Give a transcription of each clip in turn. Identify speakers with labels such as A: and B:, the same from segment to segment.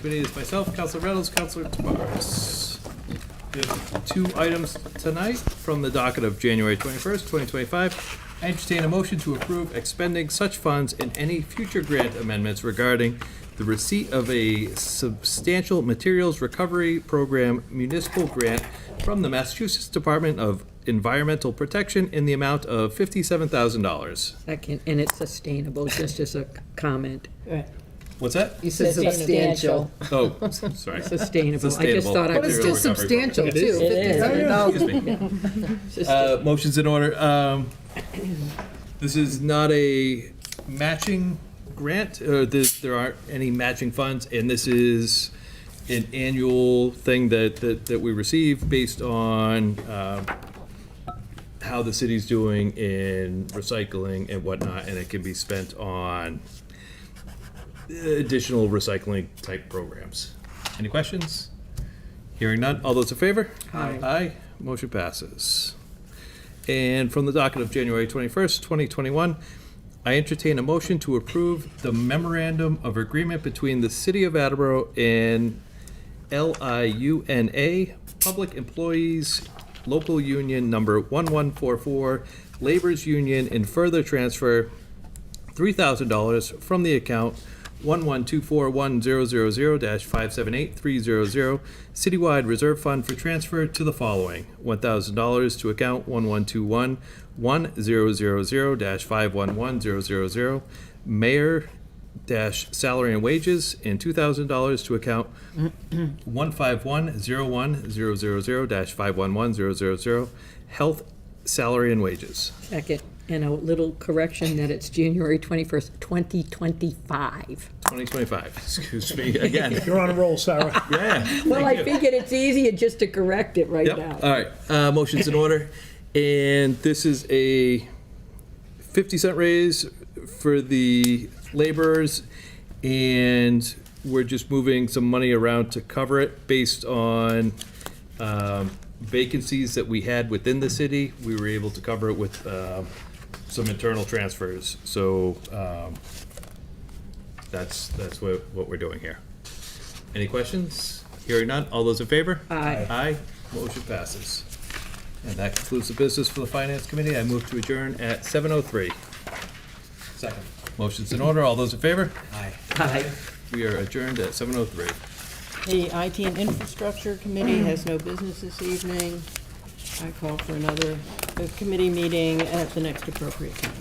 A: Committee is myself, Councilor Reynolds, Councilor Tabaris. We have 2 items tonight from the docket of January 21st, 2025. I entertain a motion to approve expending such funds in any future grant amendments regarding the receipt of a substantial materials recovery program municipal grant from the Massachusetts Department of Environmental Protection in the amount of $57,000.
B: Second, and it's sustainable, just as a comment.
A: What's that?
B: You said substantial.
A: Oh, sorry.
B: Sustainable. I just thought I
C: But it's
B: was
C: still
A: Material recovery
C: substantial,
B: It is.
C: too.
A: Excuse me. Motion's in order. This is not a matching grant. There aren't any matching funds, and this is an annual thing that we receive based on how the city's doing in recycling and whatnot, and it can be spent on additional recycling type programs. Any questions? Hearing none. All those in favor?
B: Aye.
A: Aye. Motion passes. And from the docket of January 21st, 2021, I entertain a motion to approve the memorandum of agreement between the City of Attleboro and LIUNA, Public Employees Local Union Number 1144, Labor's Union, and further transfer $3,000 from the account 1124100-578300 Citywide Reserve Fund for transfer to the following: $1,000 to account 1121-1000-511000 Mayor salary and wages, and $2,000 to account 151-01-000-511000 health salary and wages.
B: Second, and a little correction that it's January 21st, 2025.
A: 2025, excuse me, again.
C: You're on a roll, Sarah.
A: Yeah.
B: Well, I
A: thank you.
B: figured it's easier just to correct it right
A: Yep,
B: now.
A: all right, motion's in order, and this is a 50-cent raise for the laborers, and we're just moving some money around to cover it based on vacancies that we had within the city. We were able to cover it with some internal transfers, so that's what we're doing here. Any questions? Hearing none, all those in favor?
B: Aye.
A: Aye, motion passes. And that concludes the business for the Finance Committee. I move to adjourn at 7:03.
D: Second.
A: Motion's in order, all those in favor?
D: Aye.
B: Aye.
A: We are adjourned at 7:03.
E: The IT and Infrastructure Committee has no business this evening. I call for another committee meeting at the next appropriate time.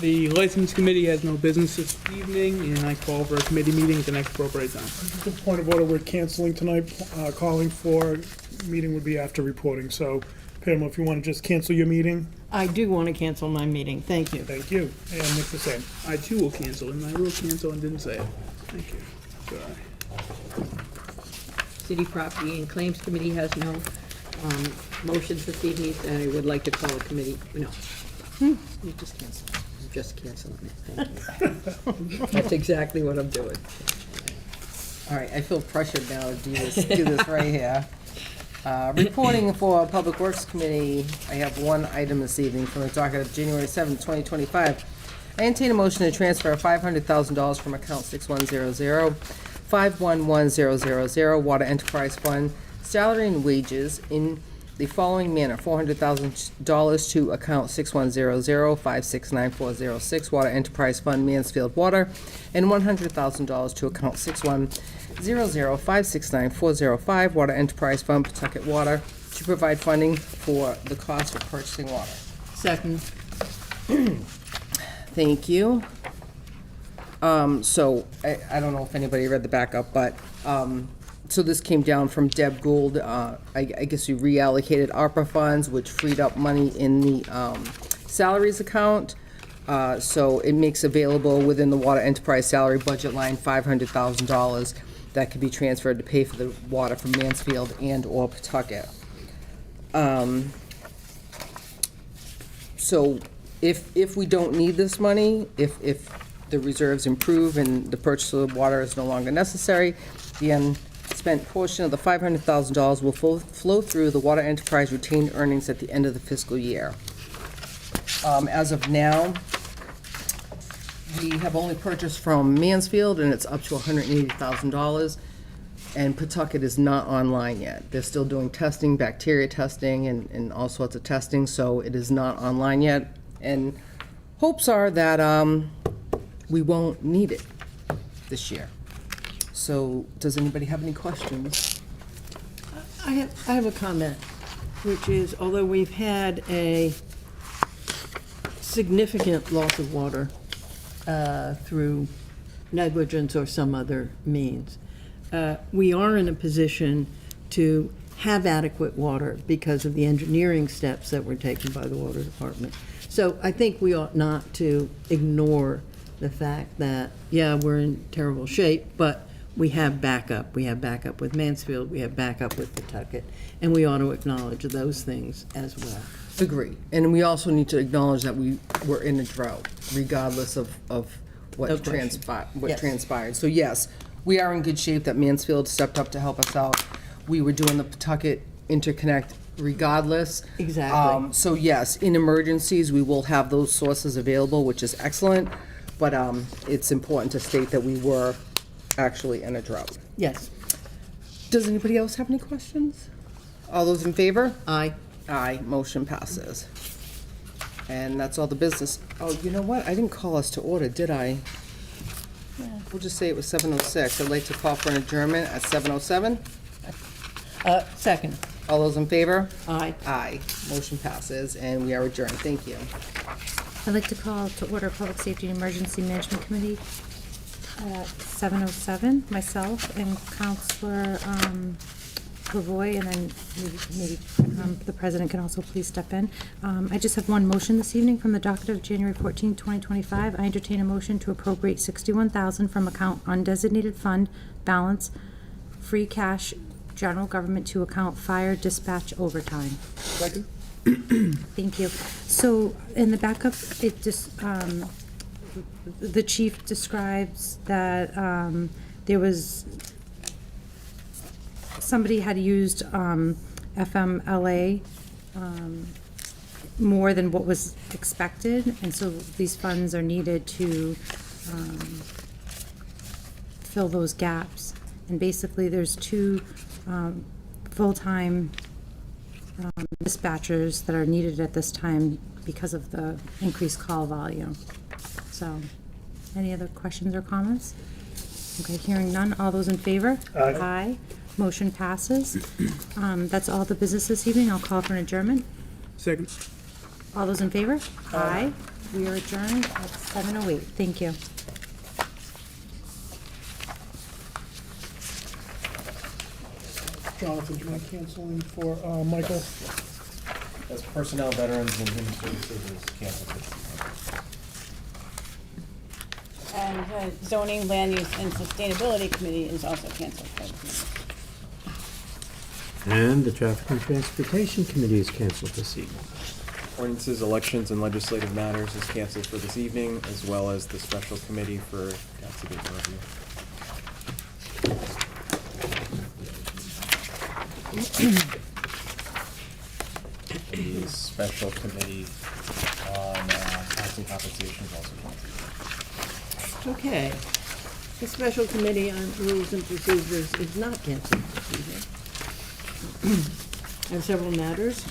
F: The License Committee has no business this evening, and I call for a committee meeting at the next appropriate time.
C: Good point of order, we're canceling tonight, calling for, meeting would be after reporting. So, Pam, if you want to just cancel your meeting,
E: I do want to cancel my meeting. Thank you.
C: thank you. And Nick the same.
F: I too will cancel, and I will cancel and didn't say it. Thank you. Sorry.
B: City Property and Claims Committee has no motions this evening, and I would like to call a committee, no. You just cancel. I'm just canceling it, thank you. That's exactly what I'm doing.
G: All right, I feel pressured now to do this right here. Reporting for Public Works Committee, I have one item this evening from the docket of January 7th, 2025. I entertain a motion to transfer $500,000 from account 6100-511000 Water Enterprise Fund salary and wages in the following manner: $400,000 to account 6100-569406 Water Enterprise Fund Mansfield Water, and $100,000 to account 6100-569405 Water Enterprise Fund Pawtucket Water to provide funding for the cost of purchasing water.
E: Second.
G: Thank you. So I don't know if anybody read the backup, but so this came down from Deb Gould. I guess you reallocated ARPA funds, which freed up money in the salaries account. So it makes available within the water enterprise salary budget line $500,000 that can be transferred to pay for the water from Mansfield and or Pawtucket. So if we don't need this money, if the reserves improve and the purchase of the water is no longer necessary, the unspent portion of the $500,000 will flow through the water enterprise retained earnings at the end of the fiscal year. As of now, we have only purchased from Mansfield, and it's up to $180,000. And Pawtucket is not online yet. They're still doing testing, bacteria testing, and all sorts of testing, so it is not online yet. And hopes are that we won't need it this year. So, does anybody have any questions?
E: I have a comment, which is, although we've had a significant loss of water through negligence or some other means, we are in a position to have adequate water because of the engineering steps that were taken by the water department. So I think we ought not to ignore the fact that, yeah, we're in terrible shape, but we have backup. We have backup with Mansfield, we have backup with Pawtucket, and we ought to acknowledge those things as well.
G: Agree. And we also need to acknowledge that we were in a drought, regardless of what
E: No question. Yes.
G: transpired. So yes, we are in good shape that Mansfield stepped up to help us out. We were doing the Pawtucket interconnect regardless.
E: Exactly.
G: So yes, in emergencies, we will have those sources available, which is excellent. But it's important to state that we were actually in a drought.
E: Yes.
G: Does anybody else have any questions? All those in favor?
E: Aye.
G: Aye, motion passes. And that's all the business. Oh, you know what? I didn't call us to order, did I? We'll just say it was 7:06. I'd like to call for an adjournment at 7:07.
E: Second.
G: All those in favor?
E: Aye.
G: Aye, motion passes, and we are adjourned. Thank you.
H: I'd like to call to order Public Safety and Emergency Management Committee at 7:07, myself and Counselor Lavoy, and then maybe the president can also please step in. I just have one motion this evening from the docket of January 14, 2025. I entertain a motion to appropriate $61,000 from account undesignated fund balance, free cash, general government to account fire dispatch overtime.
C: Second?
H: Thank you. So in the backup, it just, the chief describes that there was, somebody had used FMLA more than what was expected, and so these funds are needed to fill those gaps. And basically, there's two full-time dispatchers that are needed at this time because of the increased call volume. So, any other questions or comments? Okay, hearing none. All those in favor?
C: Aye.
H: Aye. Motion passes. That's all the business this evening. I'll call for an adjournment.
F: Second.
H: All those in favor? Aye. We are adjourned at 7:08. Thank you.
C: Jonathan, do you mind canceling for Michael?
D: As personnel, veterans, and human services is canceled.
I: And zoning, land use, and sustainability committee is also canceled.
J: And the Traffic and Transportation Committee is canceled this evening.
D: Ordinances, elections, and legislative matters is canceled for this evening, as well as the special committee for tax abatement review. The special committee on tax and compensation is also canceled.
E: Okay. The special committee on rules and procedures is not canceled this evening. I have several matters.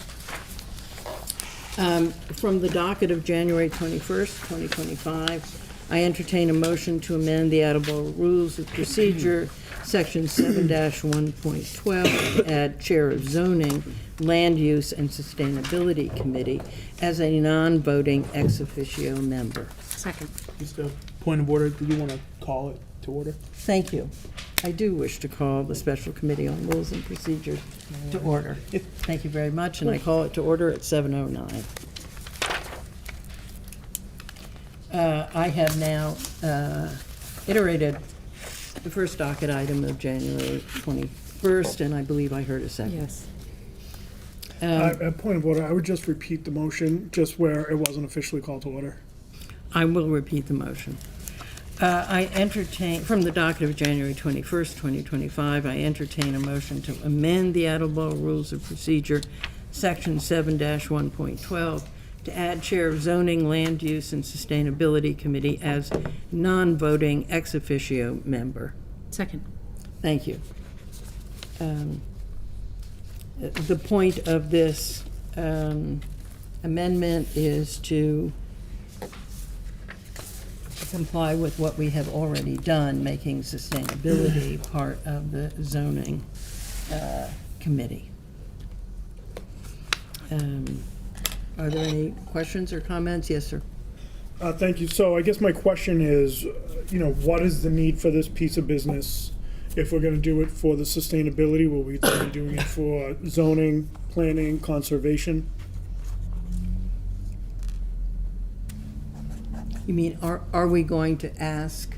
E: From the docket of January 21st, 2025, I entertain a motion to amend the Attleboro Rules of Procedure, Section 7-1.12, add Chair of Zoning, Land Use and Sustainability Committee as a non-voting ex officio member.
H: Second.
F: Just a point of order, did you want to call it to order?
E: Thank you. I do wish to call the Special Committee on Rules and Procedures to order. Thank you very much, and I call it to order at 7:09. I have now iterated the first docket item of January 21st, and I believe I heard a second.
H: Yes.
C: A point of order, I would just repeat the motion, just where it wasn't officially called to order.
E: I will repeat the motion. I entertain, from the docket of January 21st, 2025, I entertain a motion to amend the Attleboro Rules of Procedure, Section 7-1.12, to add Chair of Zoning, Land Use, and Sustainability Committee as non-voting ex officio member.
H: Second.
E: Thank you. The point of this amendment is to comply with what we have already done, making sustainability part of the zoning committee. Are there any questions or comments? Yes, sir.
C: Thank you. So I guess my question is, what is the need for this piece of business? If we're gonna do it for the sustainability, will we be doing it for zoning, planning, conservation?
E: You mean, are we going to ask?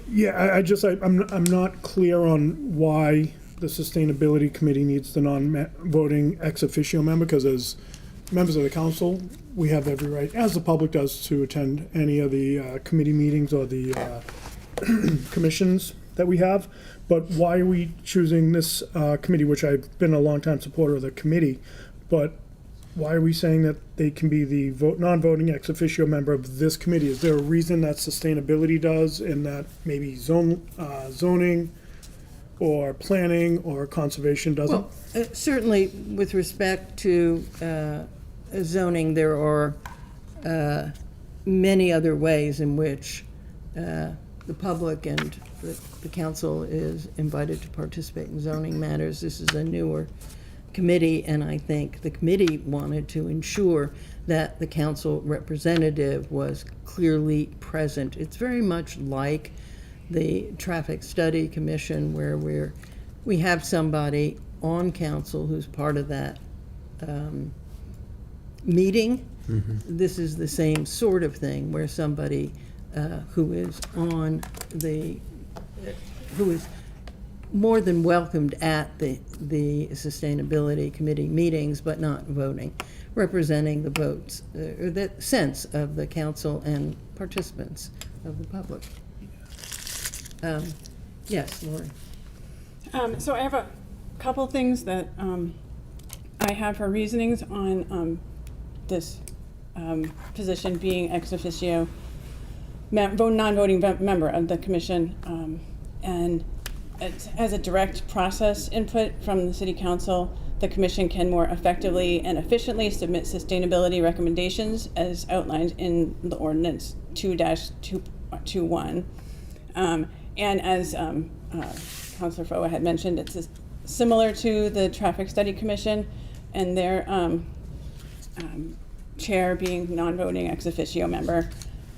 C: Yeah, I'm not clear on why the sustainability committee needs the non-voting ex officio member, because as members of the council, we have every right, as the public does, to attend any of the committee meetings or the commissions that we have. But why are we choosing this committee, which I've been a longtime supporter of the committee, but why are we saying that they can be the non-voting ex officio member of this committee? Is there a reason that sustainability does and that maybe zoning or planning or conservation doesn't?
E: Well, certainly with respect to zoning, there are many other ways in which the public and the council is invited to participate in zoning matters. This is a newer committee, and I think the committee wanted to ensure that the council representative was clearly present. It's very much like the Traffic Study Commission, where we have somebody on council who's part of that meeting. Mm-hmm. This is the same sort of thing, where somebody who is who is more than welcomed at the Sustainability Committee meetings, but not voting, representing the votes, or the sense of the council and participants of the public. Yes, Lori.
I: So I have a couple things that I have for reasonings on this position being ex officio non-voting member of the commission, and it has a direct process input from the city council. The commission can more effectively and efficiently submit sustainability recommendations as outlined in the ordinance 2-221. And as Councilor Foa had mentioned, it's similar to the Traffic Study Commission and their chair being non-voting ex officio member.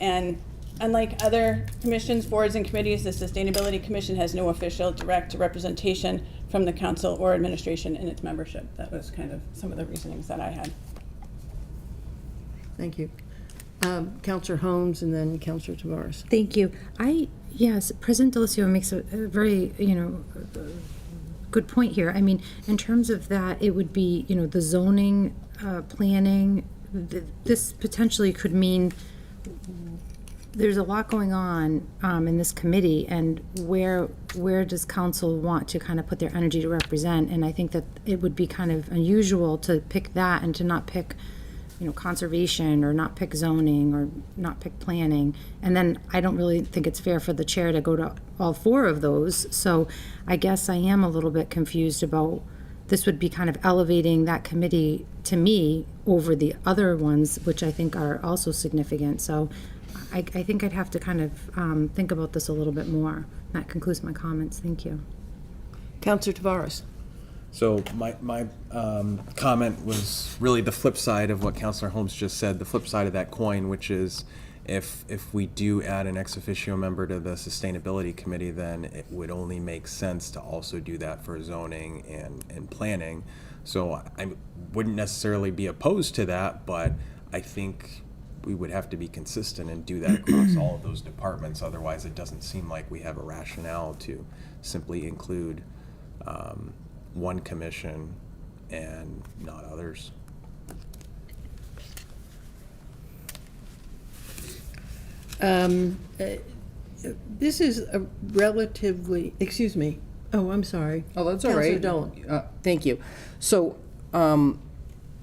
I: And unlike other commissions, boards, and committees, the Sustainability Commission has no official direct representation from the council or administration in its membership. That was kind of some of the reasonings that I had.
E: Thank you. Councilor Holmes and then Councilor Tavares.
H: Thank you. Yes, President Delisio makes a very, good point here. I mean, in terms of that, it would be, the zoning, planning, this potentially could mean there's a lot going on in this committee, and where does council want to kind of put their energy to represent? And I think that it would be kind of unusual to pick that and to not pick, conservation, or not pick zoning, or not pick planning. And then I don't really think it's fair for the chair to go to all four of those. So I guess I am a little bit confused about, this would be kind of elevating that committee to me over the other ones, which I think are also significant. So I think I'd have to kind of think about this a little bit more. That concludes my comments. Thank you.
E: Councilor Tavares.
D: So my comment was really the flip side of what Councilor Holmes just said, the flip side of that coin, which is if we do add an ex officio member to the Sustainability Committee, then it would only make sense to also do that for zoning and planning. So I wouldn't necessarily be opposed to that, but I think we would have to be consistent and do that across all of those departments. Otherwise, it doesn't seem like we have a rationale to simply include one commission and not others.
E: This is a relatively, excuse me. Oh, I'm sorry.
G: Oh, that's all right.
E: Councilor Dolan.
G: Thank you. So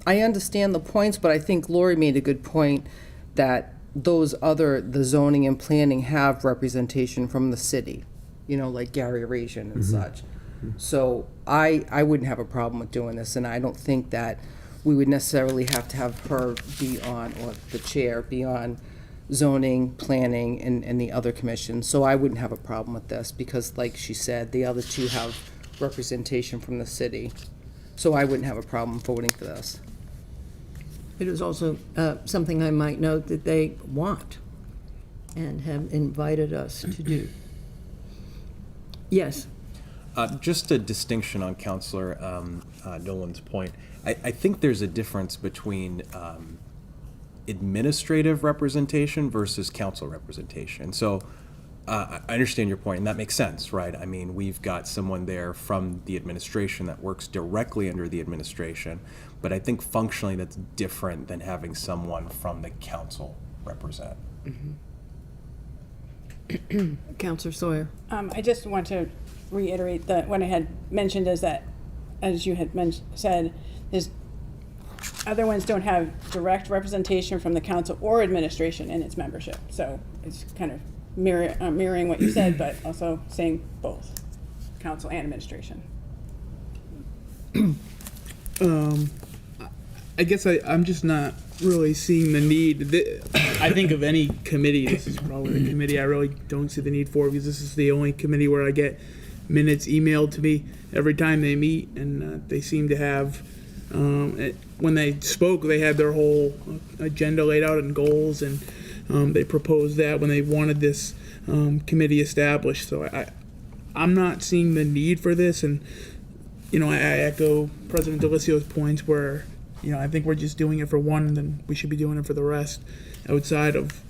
G: I understand the points, but I think Lori made a good point that the zoning and planning have representation from the city, like Gary Rasian and such. So I wouldn't have a problem with doing this, and I don't think that we would necessarily have to have her be on, or the chair be on zoning, planning, and the other commissions. So I wouldn't have a problem with this, because like she said, the other two have representation from the city. So I wouldn't have a problem voting for this.
E: It is also something I might note that they want and have invited us to do. Yes,
D: Just a distinction on Counselor Nolan's point. I think there's a difference between administrative representation versus council representation. So I understand your point, and that makes sense, right? I mean, we've got someone there from the administration that works directly under the administration, but I think functionally that's different than having someone from the council represent.
E: Counselor Sawyer.
I: I just want to reiterate that what I had mentioned is that, as you had said, is other ones don't have direct representation from the council or administration in its membership. So it's kind of mirroring what you said, but also saying both, council and administration.
F: I guess I'm just not really seeing the need. I think of any committee, this is probably the committee I really don't see the need for, because this is the only committee where I get minutes emailed to me every time they meet, and they seem to have, when they spoke, they had their whole agenda laid out and goals, and they proposed that when they wanted this committee established. So I'm not seeing the need for this, and I echo President Delicio's points where I think we're just doing it for one, then we should be doing it for the rest, outside of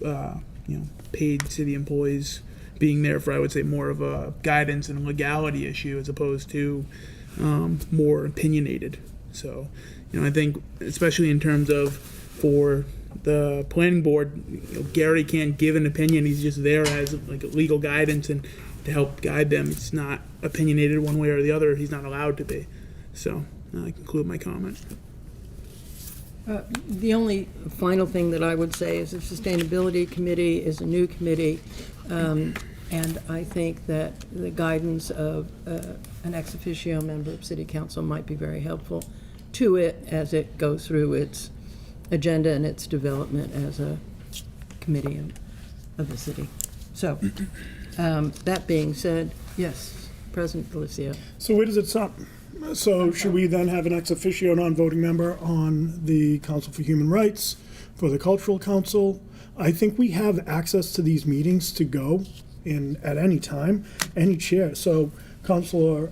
F: paid city employees being there for, I would say, more of a guidance and legality issue as opposed to more opinionated. So I think especially in terms of for the planning board, Gary can't give an opinion. He's just there as like legal guidance and to help guide them. It's not opinionated one way or the other. He's not allowed to be. So I conclude my comment.
E: The only final thing that I would say is the Sustainability Committee is a new committee, and I think that the guidance of an ex officio member of City Council might be very helpful to it as it goes through its agenda and its development as a committee of the city. So, that being said, yes, President Delicio.
C: So where does it stop? So should we then have an ex officio non-voting member on the Council for Human Rights, for the Cultural Council? I think we have access to these meetings to go in at any time, any chair. So Councilor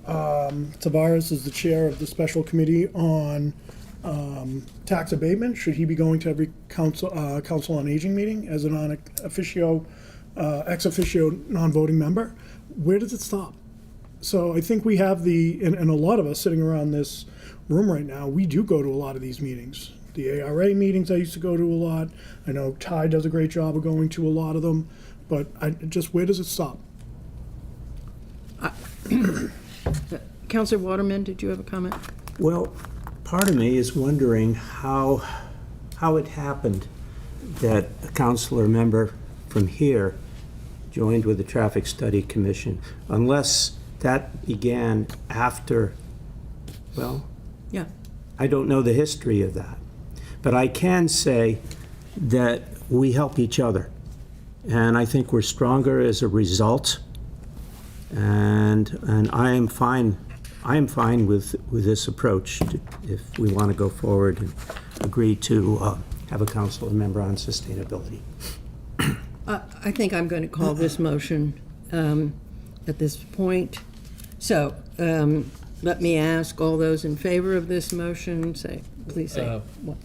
C: Tavares is the chair of the special committee on tax abatement. Should he be going to every council on aging meeting as a ex officio non-voting member? Where does it stop? So I think we have and a lot of us sitting around this room right now, we do go to a lot of these meetings. The ARA meetings I used to go to a lot. I know Ty does a great job of going to a lot of them, but where does it stop?
E: Councilor Waterman, did you have a comment?
J: Well, part of me is wondering how it happened that a councilor member from here joined with the Traffic Study Commission, unless that began after, well,
E: Yeah.
J: I don't know the history of that. But I can say that we help each other. And I think we're stronger as a result. And I am fine with this approach if we want to go forward and agree to have a council member on sustainability.
E: I think I'm going to call this motion at this point. So let me ask all those in favor of this motion, please say. What?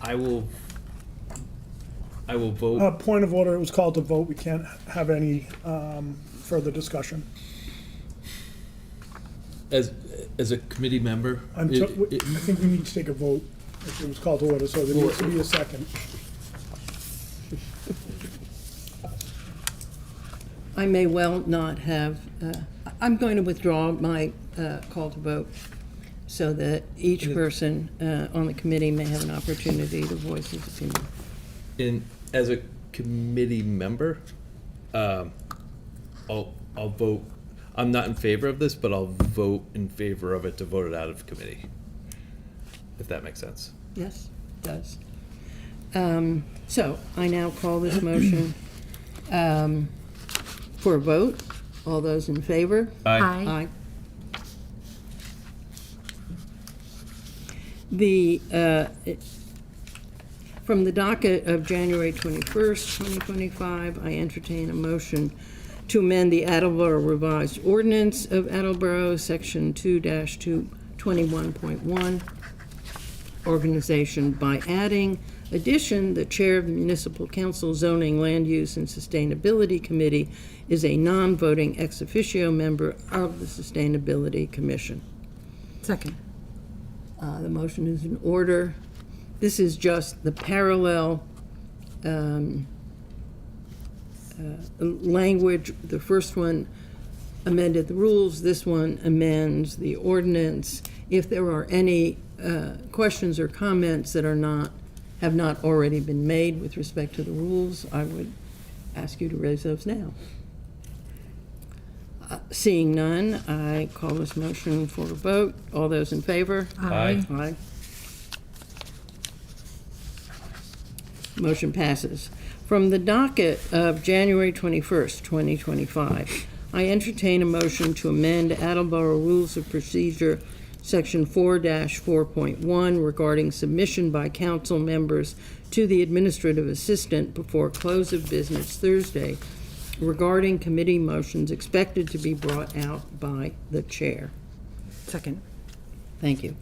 A: I will vote.
C: Point of order, it was called to vote. We can't have any further discussion.
A: As a committee member.
C: I think we need to take a vote. It was called to order, so there needs to be a second.
E: I may well not have, I'm going to withdraw my call to vote. so that each person on the committee may have an opportunity to voice his opinion.
A: As a committee member, I'll vote, I'm not in favor of this, but I'll vote in favor of it to vote it out of committee, if that makes sense.
E: Yes, it does. So I now call this motion for a vote. All those in favor?
H: Aye.
E: From the docket of January 21st, 2025, I entertain a motion to amend the Attleboro Revised Ordinance of Attleboro, Section 2-221.1, organization by adding, addition, the Chair of the Municipal Council Zoning, Land Use, and Sustainability Committee is a non-voting ex officio member of the Sustainability Commission.
H: Second.
E: The motion is in order. This is just the parallel language. The first one amended the rules. This one amends the ordinance. If there are any questions or comments that have not already been made with respect to the rules, I would ask you to raise those now. Seeing none, I call this motion for a vote. All those in favor?
A: Aye.
E: Aye. Motion passes. From the docket of January 21st, 2025, I entertain a motion to amend Attleboro Rules of Procedure, Section 4-4.1, regarding submission by council members to the administrative assistant before close of business Thursday, regarding committee motions expected to be brought out by the chair.
H: Second.
E: Thank you.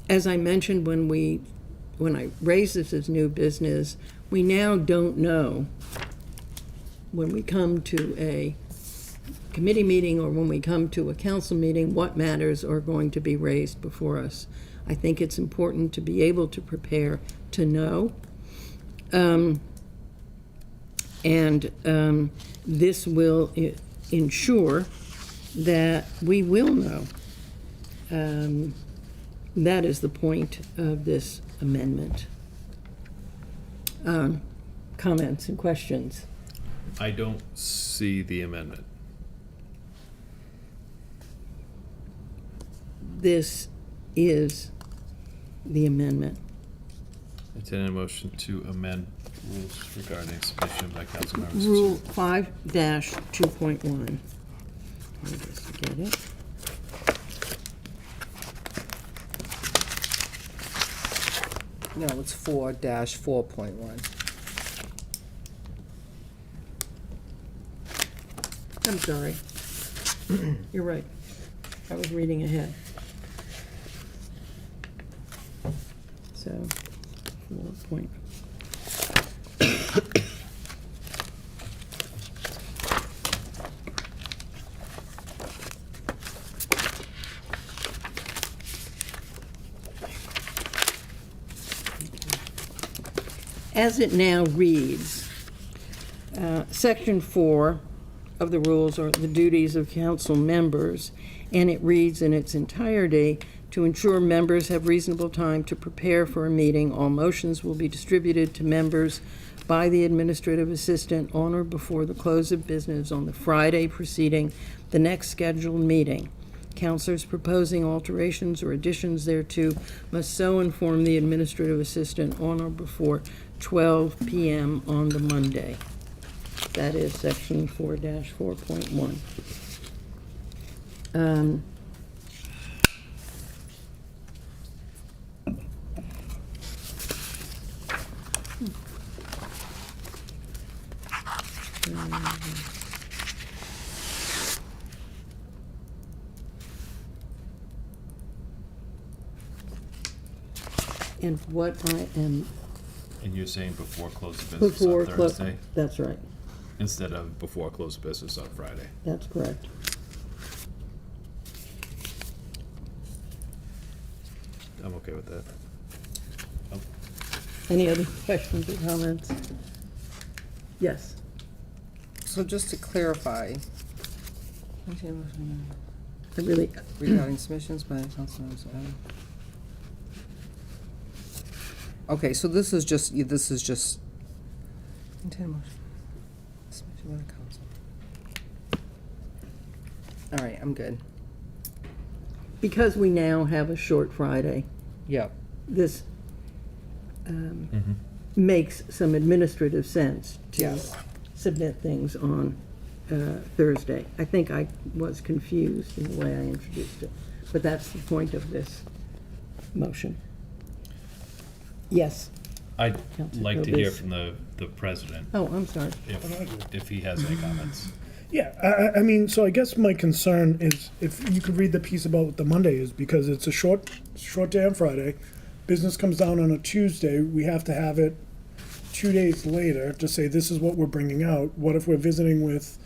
E: As I mentioned when I raised this as new business, we now don't know when we come to a committee meeting or when we come to a council meeting what matters are going to be raised before us. I think it's important to be able to prepare to know. This will ensure that we will know. That is the point of this amendment. Comments and questions?
A: I don't see the amendment.
E: This is the amendment.
A: Entertain a motion to amend rules regarding submission by council members.
E: Rule 5-2.1. Let me just get it.
G: No, it's 4-4.1.
E: I'm sorry. You're right. I was reading ahead. So, 4. As it now reads, Section 4 of the rules are the duties of council members, and it reads in its entirety, to ensure members have reasonable time to prepare for a meeting, all motions will be distributed to members by the administrative assistant on or before the close of business on the Friday preceding the next scheduled meeting. Councilors proposing alterations or additions thereto must so inform the administrative assistant on or before 12 p.m. on the Monday. That is section 4-4.1. And what I am
A: And you're saying before close of business
E: before
A: on Thursday,
E: that's right.
A: instead of before close of business on Friday?
E: That's correct.
A: I'm okay with that. Oh,
E: Any other questions or comments? Yes.
G: So just to clarify,
E: I really,
G: Regarding submissions by council members. Okay, so this is just, Entertain a motion. Submission by the council. All right, I'm good.
E: because we now have a short Friday,
G: Yep.
E: this makes some administrative sense to
G: Yes.
E: submit things on Thursday. I think I was confused in the way I introduced it, but that's the point of this motion. Yes.
K: I'd
E: Councilor
K: like to hear
E: Hovis.
K: from the president,
E: Oh, I'm sorry.
K: if he has any comments.
C: Yeah, I mean, so I guess my concern is if you could read the piece about what the Monday is, because it's a short day on Friday. Business comes down on a Tuesday, we have to have it 2 days later to say this is what we're bringing out. What if we're visiting with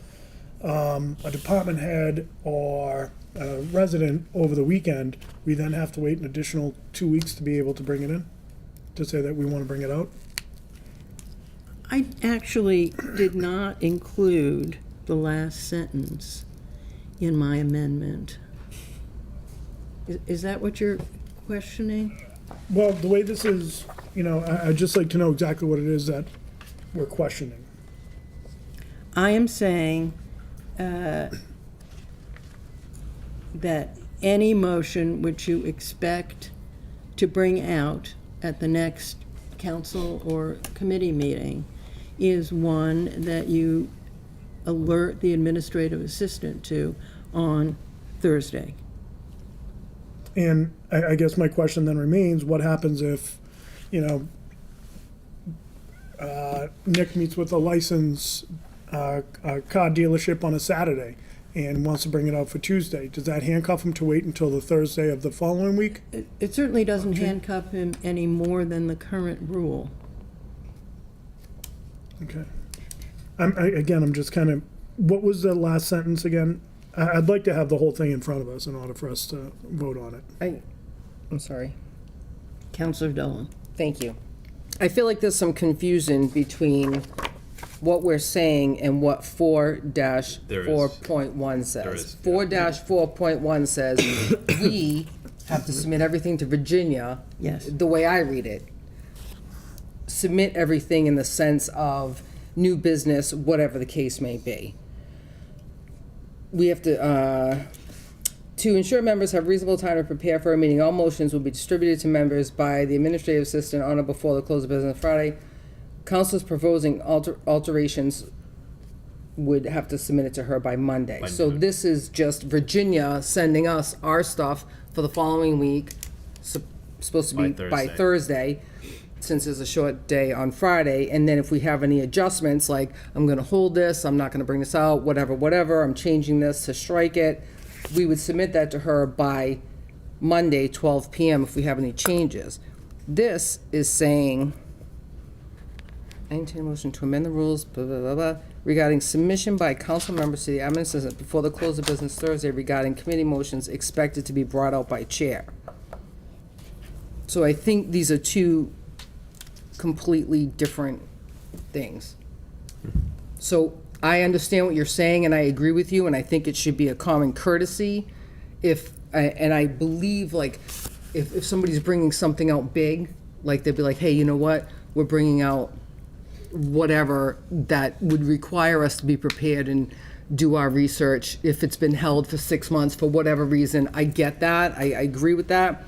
C: a department head or a resident over the weekend? We then have to wait an additional 2 weeks to be able to bring it in, to say that we want to bring it out?
E: I actually did not include the last sentence in my amendment. Is that what you're questioning?
C: Well, the way this is, I'd just like to know exactly what it is that we're questioning.
E: I am saying that any motion which you expect to bring out at the next council or committee meeting is one that you alert the administrative assistant to on Thursday.
C: And I guess my question then remains, what happens if, Nick meets with a licensed car dealership on a Saturday and wants to bring it out for Tuesday? Does that handcuff him to wait until the Thursday of the following week?
E: It certainly doesn't handcuff him any more than the current rule.
C: Okay. I'm just kind of, what was the last sentence again? I'd like to have the whole thing in front of us in order for us to vote on it.
G: I'm sorry.
E: Counselor Dolan.
G: Thank you. I feel like there's some confusion between what we're saying and what 4-4.1 says.
K: There is,
G: 4-4.1 says we have to submit everything to Virginia.
E: Yes.
G: The way I read it, submit everything in the sense of new business, whatever the case may be. We have to ensure members have reasonable time to prepare for a meeting, all motions will be distributed to members by the administrative assistant on or before the close of business Friday. Councilors proposing alterations would have to submit it to her by Monday. So this is just Virginia sending us our stuff for the following week, supposed to be by Thursday, since it's a short day on Friday. And then if we have any adjustments, like I'm gonna hold this, I'm not gonna bring this out, whatever, I'm changing this to strike it, we would submit that to her by Monday, 12 p.m. if we have any changes. This is saying, I entertain a motion to amend the rules, blah, blah, blah, blah, regarding submission by council members to the admin assistant before the close of business Thursday regarding committee motions expected to be brought out by chair. So I think these are two completely different things. So I understand what you're saying, and I agree with you, and I think it should be a common courtesy and I believe, like, if somebody's bringing something out big, like, they'd be like, hey, you know what, we're bringing out whatever that would require us to be prepared and do our research. If it's been held for 6 months for whatever reason, I get that, I agree with that.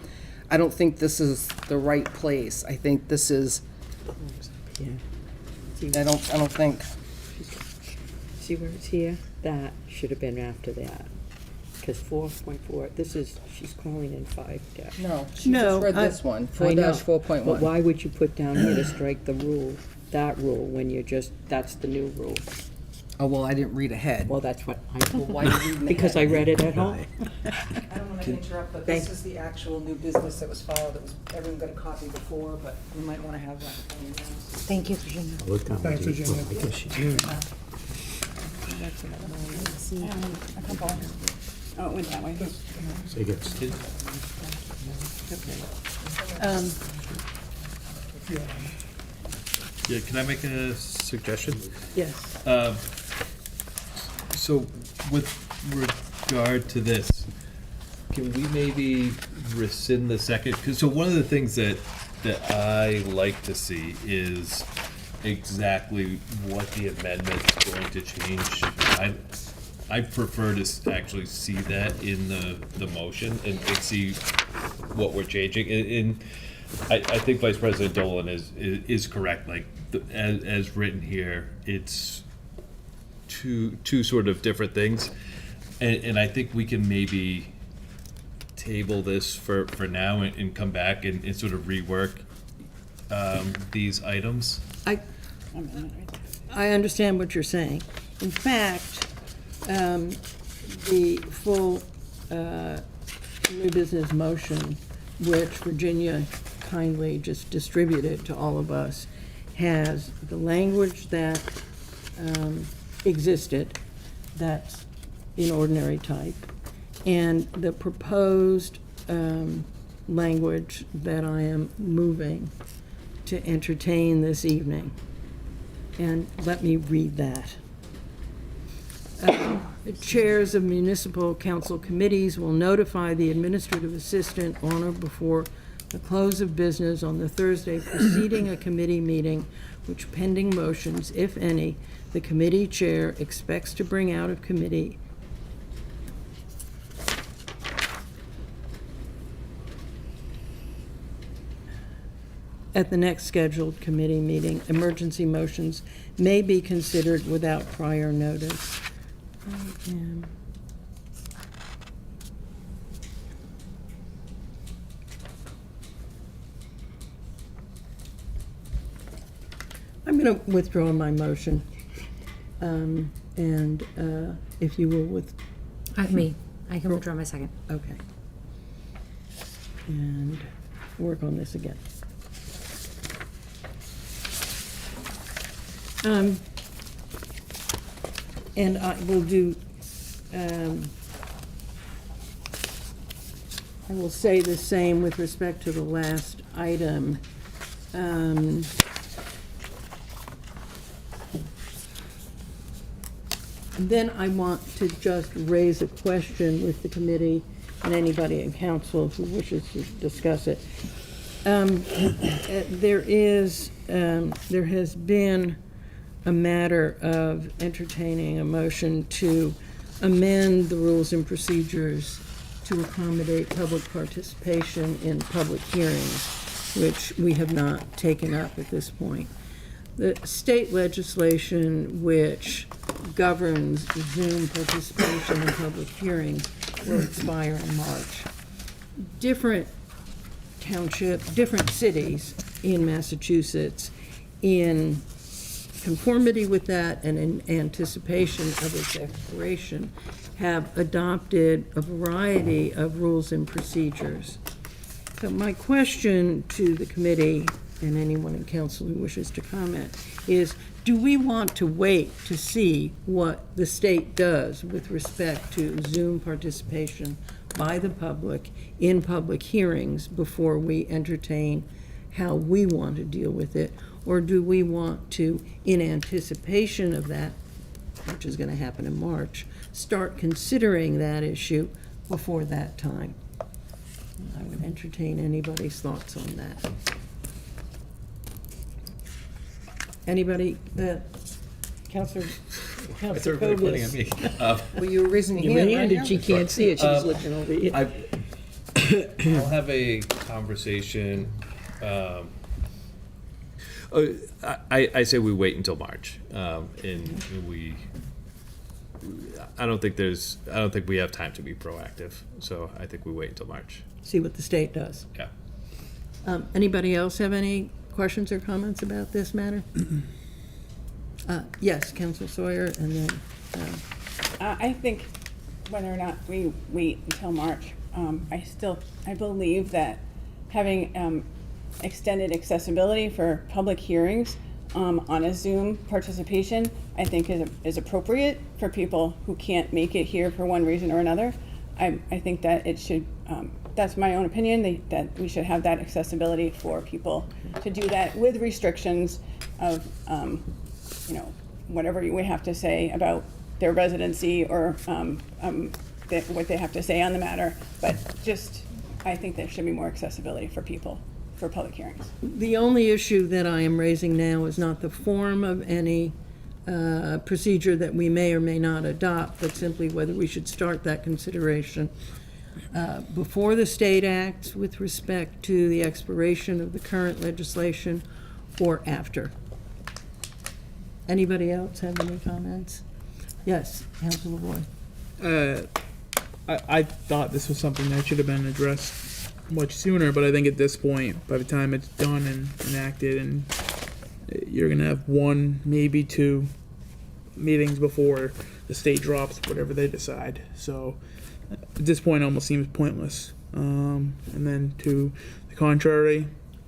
G: I don't think this is the right place. I think this is, I don't think.
B: See where it's here? That should have been after that. Because 4.4, she's calling in 5 dash.
G: No, she
E: No,
G: just read
E: I-
G: this one,
B: I know,
G: 4-4.1.
B: But why would you put down here to strike the rule, that rule, when that's the new rule?
G: Oh, well, I didn't read ahead.
B: Well, that's what
G: Why are you reading
B: because I
G: ahead?
B: read it at home.
L: I don't want to interrupt, but
B: Thank-
L: this is the actual new business that was filed. Everyone got a copy before, but you might want to have that for your notes.
H: Thank you, Virginia.
C: Thanks, Virginia.
I: A couple. Oh, it went that way.
A: Yeah, can I make a suggestion?
E: Yes.
A: So with regard to this, can we maybe rescind the second? 'Cause so one of the things that I like to see is exactly what the amendment's going to change. I prefer to actually see that in the motion and see what we're changing. And I think Vice President Dolan is correct. Like, as written here, it's two sort of different things. And I think we can maybe table this for now and come back and sort of rework these items.
E: I understand what you're saying. In fact, the full new business motion, which Virginia kindly just distributed to all of us, has the language that existed, that's in ordinary type, and the proposed language that I am moving to entertain this evening. And let me read that. The chairs of municipal council committees will notify the administrative assistant on or before the close of business on the Thursday preceding a committee meeting, which pending motions, if any, the committee chair expects to bring out of committee at the next scheduled committee meeting. Emergency motions may be considered without prior notice. I'm going to withdraw my motion. And if you will
H: Me, I can withdraw my second.
E: okay. And work on this again. And I will do, I will say the same with respect to the last item. And then I want to just raise a question with the committee and anybody in council who wishes to discuss it. There has been a matter of entertaining a motion to amend the rules and procedures to accommodate public participation in public hearings, which we have not taken up at this point. The state legislation which governs Zoom participation in public hearings will expire in March. Different cities in Massachusetts, in conformity with that and in anticipation of its expiration, have adopted a variety of rules and procedures. So my question to the committee and anyone in council who wishes to comment is, do we want to wait to see what the state does with respect to Zoom participation by the public in public hearings before we entertain how we want to deal with it? Or do we want to, in anticipation of that, which is going to happen in March, start considering that issue before that time? I would entertain anybody's thoughts on that. Anybody? Counselor
A: Everybody pointing at me.
G: Well, you were raising
B: You
G: your hand,
B: handed,
G: right?
B: she can't see it, she's looking over you.
A: I'll have a conversation. I say we wait until March, and I don't think we have time to be proactive. So I think we wait until March.
E: See what the state does.
A: Yeah.
E: Anybody else have any questions or comments about this matter? Yes, Councilor Sawyer, and then,
I: I think whether or not we wait until March, I believe that having extended accessibility for public hearings on a Zoom participation, I think is appropriate for people who can't make it here for one reason or another. I think that it should, that's my own opinion, that we should have that accessibility for people to do that with restrictions of, whatever we have to say about their residency or what they have to say on the matter, but just, I think there should be more accessibility for people, for public hearings.
E: The only issue that I am raising now is not the form of any procedure that we may or may not adopt, but simply whether we should start that consideration before the state acts with respect to the expiration of the current legislation or after. Anybody else have any comments? Yes, Councilor Roy.
F: I thought this was something that should have been addressed much sooner, but I think at this point, by the time it's done and enacted, and you're gonna have one, maybe two meetings before the state drops whatever they decide. So at this point, it almost seems pointless. And then to the contrary,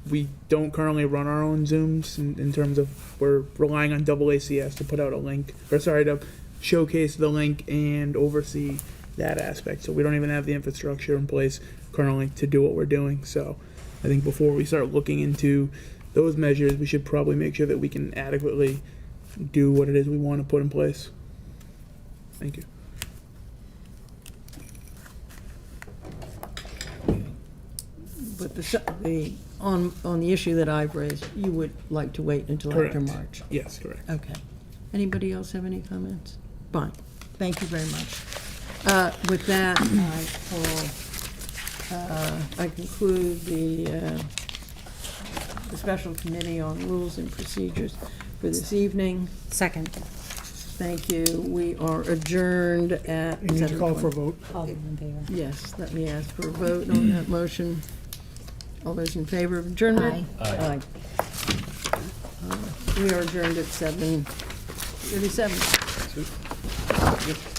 F: we don't currently run our own Zooms in terms of we're relying on AACS to put out a link, or sorry, to showcase the link and oversee that aspect. So we don't even have the infrastructure in place currently to do what we're doing. So I think before we start looking into those measures, we should probably make sure that we can adequately do what it is we want to put in place. Thank you.
E: But on the issue that I've raised, you would like to wait until after
F: Correct.
E: March?
F: Yes, correct.
E: Okay. Anybody else have any comments? Fine. Thank you very much. With that, I conclude the special committee on rules and procedures for this evening.
H: Second.
E: Thank you. We are adjourned at
C: You need to call for a
E: 7:20.
C: vote.
H: All those in favor?
E: Yes, let me ask for a vote on that motion. All those in favor of adjournment?
H: Aye.
E: We are adjourned at 7:37.